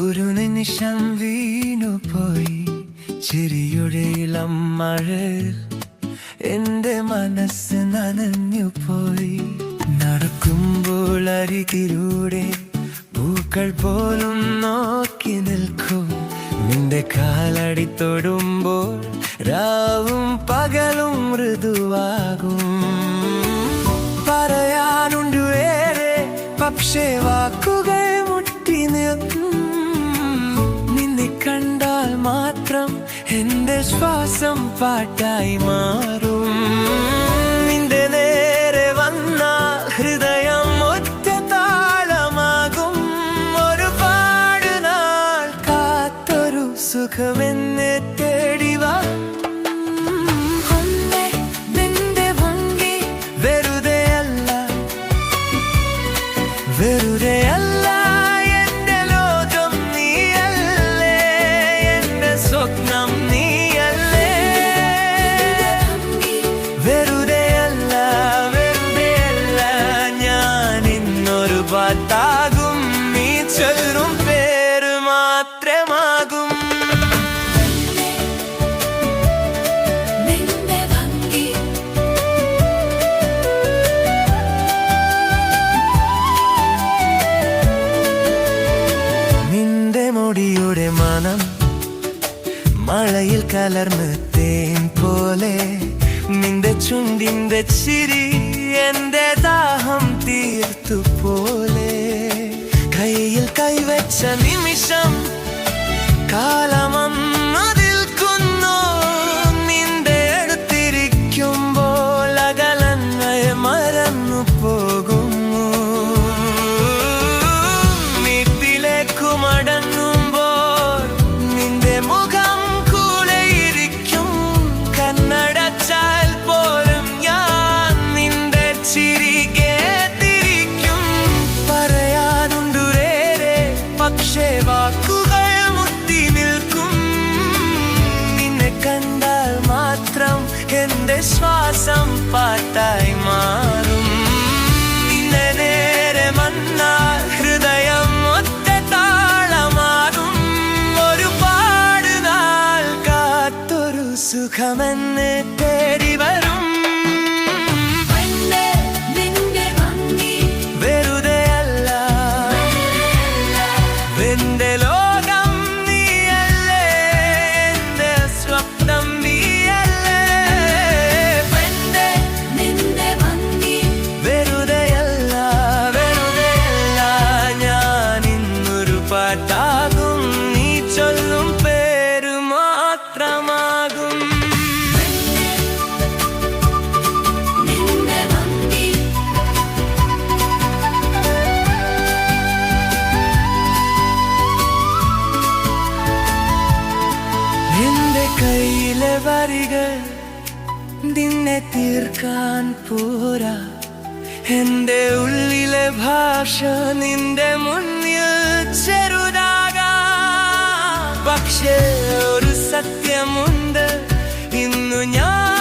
ഒരു നിമിഷം വീണുപോയി ചിരിയുടെ ഇളം മഴയിൽ എന്റെ മനസ്സ് നനഞ്ഞുപോയി. നടക്കുമ്പോൾ അരികിലൂടെ പൂക്കൾ പോലും നോക്കി നിൽക്കും. നിന്റെ കാലടി തൊടുമ്പോൾ രാവും പകലും മൃദുവാകും. പറയാനുണ്ട് ഏറെ, പക്ഷേ വാക്കുകൾ മുട്ടി നിൽക്കും. നിന്നെ കണ്ടാൽ മാത്രം എന്റെ ശ്വാസം പാട്ടായി മാറും. നിന്റെ നേരെ വന്നാൽ ഹൃദയം ഒറ്റ താളമാകും. ഒരുപാട് നാൾ കാത്തൊരു സുഖമെന്നെ തേടി വാ. വെറുതെയല്ല എന്റെ ലോകം നീയല്ലേ, എന്റെ സ്വപ്നം നീയല്ലേ. വെറുതെയല്ല ഞാൻ ഇന്നൊരു പാട്ടാകും. നീ ചൊല്ലും പേര് മാത്രമാകും. മുടിയുടെ മണം മഴയിൽ കലർന്ന് തേൻ പോലെ. നിന്റെ ചുണ്ടിന്റെ ചിരി എന്റെ ദാഹം തീർത്തു പോലെ. കയ്യിൽ കൈവച്ച നിമിഷം കാലമൊന്നു നിൽക്കുന്നു. നിന്റെ അടുത്തിരിക്കുമ്പോൾ അകലങ്ങൾ മറന്നു പോകുന്നു. വീട്ടിലേക്കു മടങ്ങുമ്പോൾ നിന്റെ മുഖം കൂടെയിരിക്കും. കണ്ണടച്ചാൽ പോലും ഞാൻ നിന്റെ ചിരി കേട്ടിരിക്കും. പറയാനുണ്ടേറെ, പക്ഷേ വാക്കുകൾ മുട്ടി നിൽക്കും. നിന്നെ കണ്ടാൽ മാത്രം എന്റെ ശ്വാസം പാട്ടായി മാറും. നിന്നെ നേരെ വന്നാൽ ഹൃദയം ഒറ്റ താളമാകും. ഒരുപാട് നാൾ കാത്തൊരു സുഖമെന്നെ തേടി വരും. വെറുതെയല്ല എന്റെ ലോകം നീയല്ലേ, എന്റെ സ്വപ്നം നീയല്ലേ. വെറുതെയല്ല ഞാൻ ഇന്നൊരു പാട്ടാകും. നീ ചൊല്ലും പേര് മാത്രമാകും. എന്റെ കയ്യിലെ വരികൾ നിന്നെ തീർക്കാൻ പോരാ. എന്റെ ഉള്ളിലെ ഭാഷ നിന്റെ മുന്നിൽ ചെറുതാകാം. പക്ഷേ ഒരു സത്യമുണ്ട്, ഇന്നു ഞാൻ